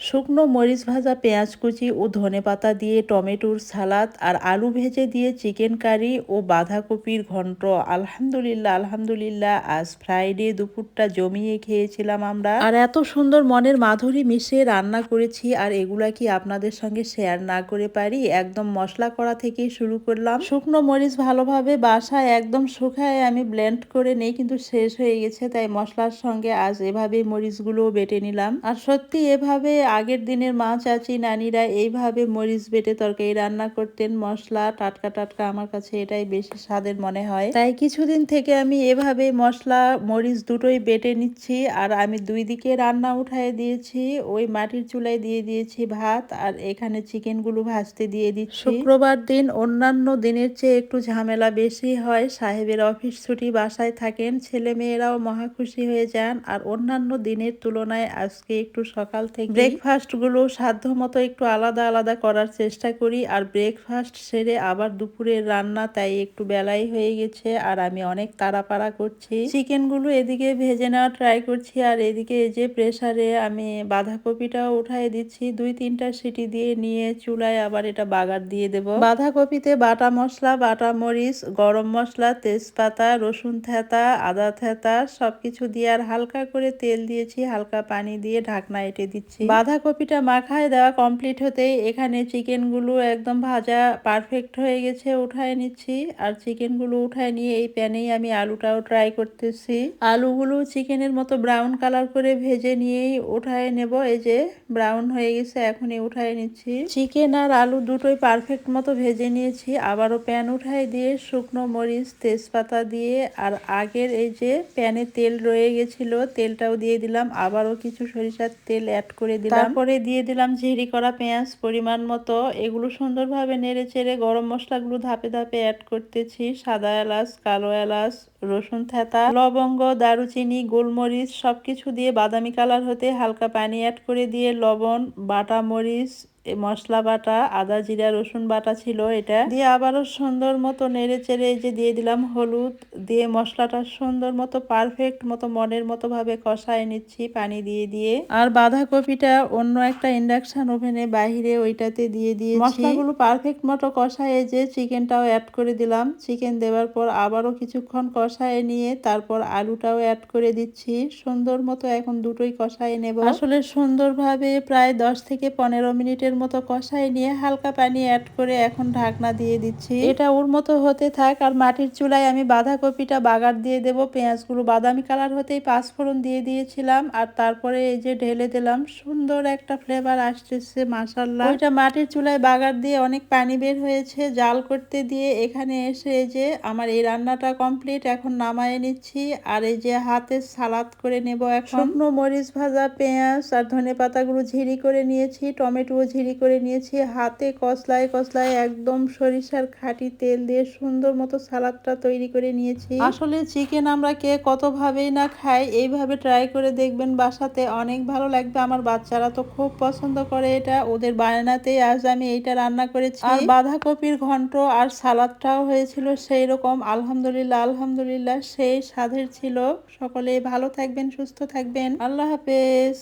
শুকনো মরিচ ভাজা, পেঁয়াজ কুচি ও ধনেপাতা দিয়ে টমেটোর সালাদ আর আলু ভেজে দিয়ে চিকেন কারি ও বাঁধাকপির ঘন্ট। আলহামদুলিল্লাহ আলহামদুলিল্লাহ, আজ ফ্রাইডে দুপুরটা জমিয়ে খেয়েছিলাম আমরা। আর এত সুন্দর মনের মাধুরী মিশিয়ে রান্না করেছি, আর এগুলা কি আপনাদের সঙ্গে শেয়ার না করে পারি। একদম মশলা করা থেকেই শুরু করলাম। শুকনো মরিচ ভালোভাবে বাসায় একদম শুকায় আমি ব্লেন্ড করে নেই, কিন্তু শেষ হয়ে গেছে, তাই মশলার সঙ্গে আজ এভাবে মরিচগুলো বেটে নিলাম। আর সত্যি এভাবে আগের দিনের মা, চাচি, নানিরা এইভাবে মরিচ বেটে তরকারি রান্না করতেন। মশলা টাটকা টাটকা, আমার কাছে এটাই বেশি স্বাদের মনে হয়। তাই কিছুদিন থেকে আমি এভাবে মশলা মরিচ দুটোই বেটে নিচ্ছি। আর আমি দুই দিকে রান্না উঠায় দিয়েছি, ওই মাটির চুলায় দিয়ে দিয়েছি ভাত, আর এখানে চিকেনগুলো ভাজতে দিয়ে দিচ্ছি। শুক্রবার দিন অন্যান্য দিনের চেয়ে একটু ঝামেলা বেশি হয়। সাহেবের অফিস ছুটি, বাসায় থাকেন, ছেলে মেয়েরাও মহা খুশি হয়ে যান। আর অন্যান্য দিনের তুলনায় আজকে একটু সকাল থেকে ব্রেকফাস্টগুলো সাধ্য মতো একটু আলাদা আলাদা করার চেষ্টা করি। আর ব্রেকফাস্ট সেরে আবার দুপুরের রান্না, তাই একটু বেলাই হয়ে গেছে। আর আমি অনেক তাড়াপাড়া করছি, চিকেনগুলো এদিকে ভেজে নেওয়া ট্রাই করছি, আর এদিকে এই যে প্রেসারে আমি বাঁধাকপিটাও উঠাই দিচ্ছি। 2-3টা সিটি দিয়ে নিয়ে চুলায় আবার এটা বাগার দিয়ে দেব। বাঁধাকপিতে বাটা মশলা, বাটা মরিচ, গরম মশলা, তেজপাতা, রসুন থেতা, আদা থেতা সবকিছু দিয়ে আর হালকা করে তেল দিয়েছি, হালকা পানি দিয়ে ঢাকনা এঁটে দিচ্ছি। বাঁধাকপিটা মাখায় দেওয়া কমপ্লিট হতেই এখানে চিকেনগুলো একদম ভাজা পারফেক্ট হয়ে গেছে, উঠায় নিচ্ছি। আর চিকেনগুলো উঠায় নিয়ে এই প্যানেই আমি আলুটাও ট্রাই করতেছি। আলুগুলো চিকেনের মতো ব্রাউন কালার করে ভেজে নিয়েই উঠায় নেব। এই যে ব্রাউন হয়ে গেছে, এখনই উঠায় নিচ্ছি। চিকেন আর আলু দুটোই পারফেক্ট মতো ভেজে নিয়েছি। আবারও প্যান উঠায় দিয়ে শুকনো মরিচ, তেজপাতা দিয়ে, আর আগের এই যে প্যানে তেল রয়ে গেছিল, তেলটাও দিয়ে দিলাম। আবারও কিছু সরিষার তেল অ্যাড করে দিলাম। তারপরে দিয়ে দিলাম ঝিরি করা পেঁয়াজ পরিমাণ মতো। এগুলো সুন্দরভাবে নেড়ে চেড়ে গরম মশলাগুলো ধাপে ধাপে অ্যাড করতেছি। সাদা এলাচ, কালো এলাচ, রসুন থেতা, লবঙ্গ, দারুচিনি, গোলমরিচ সবকিছু দিয়ে বাদামি কালার হতে হালকা পানি অ্যাড করে দিয়ে লবণ, বাটা মরিচ, মশলা বাটা, আদা জিরা রসুন বাটা ছিল, এটা দিয়ে আবারও সুন্দর মতো নেড়ে চেড়ে এই যে দিয়ে দিলাম হলুদ, দিয়ে মশলাটা সুন্দর মতো পারফেক্ট মতো মনের মতো ভাবে কষায় নিচ্ছি পানি দিয়ে দিয়ে। আর বাঁধাকপিটা অন্য একটা ইন্ডাকশন ওভেনে বাহিরে ওইটাতে দিয়ে দিয়েছি। মশলাগুলো পারফেক্ট মতো কষায় যে চিকেনটাও অ্যাড করে দিলাম। চিকেন দেওয়ার পর আবারও কিছুক্ষণ কষায় নিয়ে তারপর আলুটাও অ্যাড করে দিচ্ছি। সুন্দর মতো এখন দুটোই কষায় নেব। আসলে সুন্দরভাবে প্রায় 10 থেকে 15 মিনিটের মতো কষায় নিয়ে হালকা পানি অ্যাড করে এখন ঢাকনা দিয়ে দিচ্ছি। এটা ওর মতো হতে থাক। আর মাটির চুলায় আমি বাঁধাকপিটা বাগার দিয়ে দেব। পেঁয়াজগুলো বাদামি কালার হতেই পাঁচফোড়ন দিয়ে দিয়েছিলাম, আর তারপরে এই যে ঢেলে দিলাম। সুন্দর একটা ফ্লেভার আসতেছে মাশাআল্লাহ। ওইটা মাটির চুলায় বাগার দিয়ে অনেক পানি বের হয়েছে, জাল করতে দিয়ে এখানে এসে এই যে আমার এই রান্নাটা কমপ্লিট। এখন নামায় নিচ্ছি। আর এই যে হাতে সালাদ করে নেব এখন। শুকনো মরিচ ভাজা, পেঁয়াজ আর ধনেপাতাগুলো ঝিরি করে নিয়েছি, টমেটোও ঝিরি করে নিয়েছি। হাতে কসলায় কসলায় একদম সরিষার খাঁটি তেল দিয়ে সুন্দর মতো সালাদটা তৈরি করে নিয়েছি। আসলে চিকেন আমরা কে কত ভাবেই না খাই, এইভাবে ট্রাই করে দেখবেন বাসাতে, অনেক ভালো লাগবে। আমার বাচ্চারা তো খুব পছন্দ করে এটা, ওদের বায়নাতেই আজ আমি এইটা রান্না করেছি। আর বাঁধাকপির ঘন্ট আর সালাদটাও হয়েছিল সেই রকম। আলহামদুলিল্লাহ আলহামদুলিল্লাহ, সেই স্বাদের ছিল। সকলে ভালো থাকবেন, সুস্থ থাকবেন। আল্লাহ হাফেজ।